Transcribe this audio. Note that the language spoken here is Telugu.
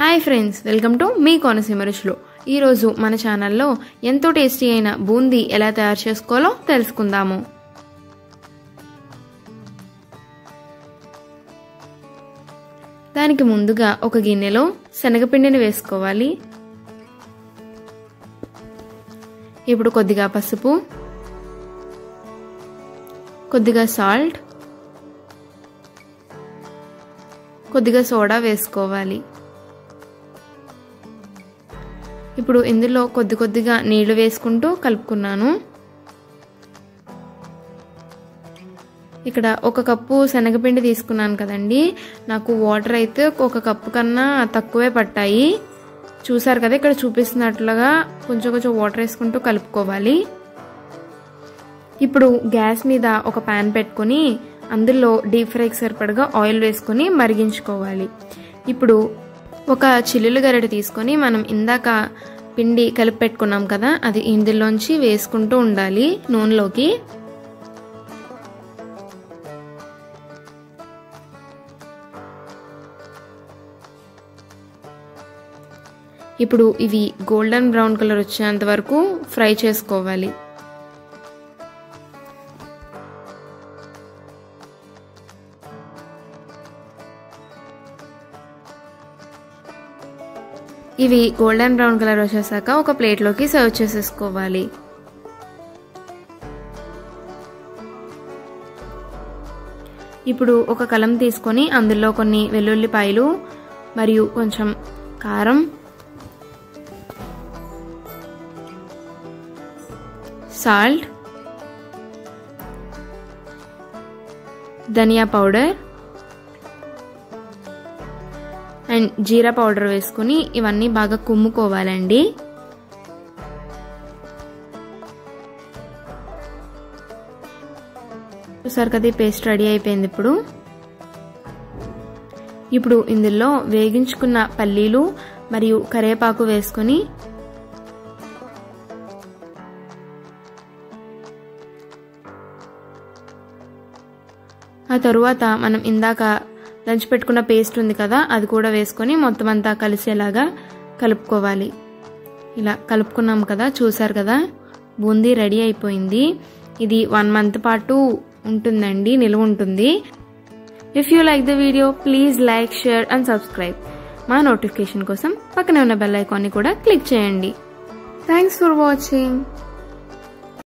Hi friends, welcome to me Konaseema రుచులు. ఈరోజు మన ఛానల్లో ఎంతో టేస్టీ అయిన బూందీ ఎలా తయారు చేసుకోవాలో తెలుసుకుందాము. దానికి ముందుగా ఒక గిన్నెలో శనగపిండిని వేసుకోవాలి. ఇప్పుడు కొద్దిగా పసుపు, కొద్దిగా సాల్ట్, కొద్దిగా సోడా వేసుకోవాలి. ఇప్పుడు ఇందులో కొద్దిగా నీళ్లు వేసుకుంటూ కలుపుకున్నాను. ఇక్కడ ఒక కప్పు శనగపిండి తీసుకున్నాను కదండి, నాకు వాటర్ అయితే ఒక కప్పు కన్నా తక్కువే పట్టాయి. చూసారు కదా, ఇక్కడ చూపిస్తున్నట్లుగా కొంచెం వాటర్ వేసుకుంటూ కలుపుకోవాలి. ఇప్పుడు గ్యాస్ మీద ఒక పాన్ పెట్టుకొని అందులో డీప్ ఫ్రైకి సరిపడగా ఆయిల్ వేసుకొని మరిగించుకోవాలి. ఇప్పుడు ఒక చిల్లులు గరిటె తీసుకొని మనం ఇందాక పిండి కలిపి పెట్టుకున్నాం కదా, అది ఇందులోంచి వేసుకుంటూ ఉండాలి నూనెలోకి. ఇప్పుడు ఇవి గోల్డెన్ బ్రౌన్ కలర్ వచ్చేంత వరకు ఫ్రై చేసుకోవాలి. ఇవి గోల్డెన్ బ్రౌన్ కలర్ వచ్చేసాక ఒక ప్లేట్లోకి సర్వ్ చేసేసుకోవాలి. ఇప్పుడు ఒక కలం తీసుకొని అందులో కొన్ని వెల్లుల్లిపాయలు మరియు కొంచెం కారం, సాల్ట్, ధనియా పౌడర్ అండ్ జీరా పౌడర్ వేసుకుని ఇవన్నీ బాగా కుమ్ముకోవాలండి. చూసారు కదా, పేస్ట్ రెడీ అయిపోయింది. ఇప్పుడు ఇందులో వేగించుకున్న పల్లీలు మరియు కరివేపాకు వేసుకొని ఆ తరువాత మనం ఇందాక దంచి పెట్టుకున్న పేస్ట్ ఉంది కదా, అది కూడా వేసుకొని మొత్తం అంతా కలిసేలాగా కలుపుకోవాలి. ఇలా కలుపుకున్నాం కదా, చూసారు కదా, బూందీ రెడీ అయిపోయింది. ఇది 1 month పాటు ఉంటుందండి, నిలువ ఉంటుంది. If you like the video please like, share and subscribe. మా నోటిఫికేషన్ కోసం పక్కనే ఉన్న బెల్ ఐకాన్ని కూడా క్లిక్ చేయండి. Thanks for watching.